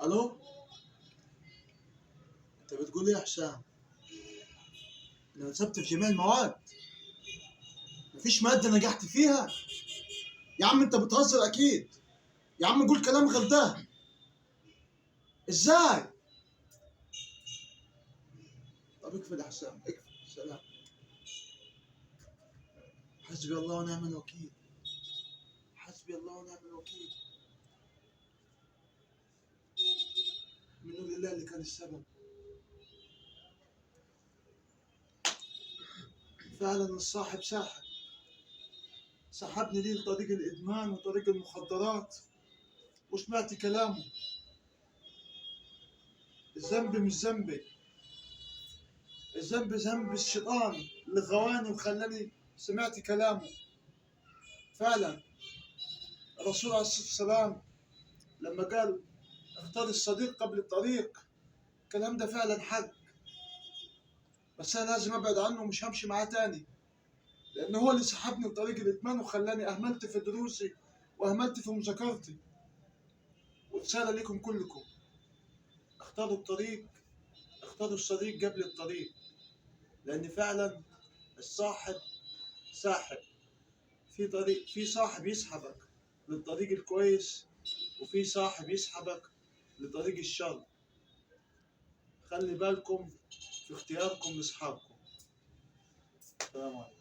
الو، انت بتقول ايه يا حسام؟ انا كسبت في جميع المواد، مفيش ماده نجحت فيها. يا عم انت بتهزر اكيد. يا عم قول كلام غير ده. ازاي؟ طب اقفل يا حسام، اقفل. سلام. حسبي الله ونعم الوكيل. حسبي الله ونعم الوكيل. منه لله اللي كان السبب. فعلا الصاحب ساحب، سحبني ليه لطريق الادمان وطريق المخدرات، وسمعت كلامه. الذنب مش ذنبي، الذنب ذنب الشيطان اللي غواني وخلاني سمعت كلامه. فعلا الرسول عليه الصلاة والسلام لما قال اختار الصديق قبل الطريق، الكلام ده فعلا حق. بس انا لازم ابعد عنه ومش همشي معاه تاني، لان هو اللي سحبني لطريق الادمان وخلاني اهملت في دروسي واهملت في مذاكرتي. ورسالة لكم كلكم، اختاروا الطريق، اختاروا الصديق قبل الطريق، لان فعلا الصاحب ساحب. في صاحب يسحبك للطريق الكويس، وفي صاحب يسحبك لطريق الشر. خلي بالكم في اختياركم لاصحابكم. السلام عليكم.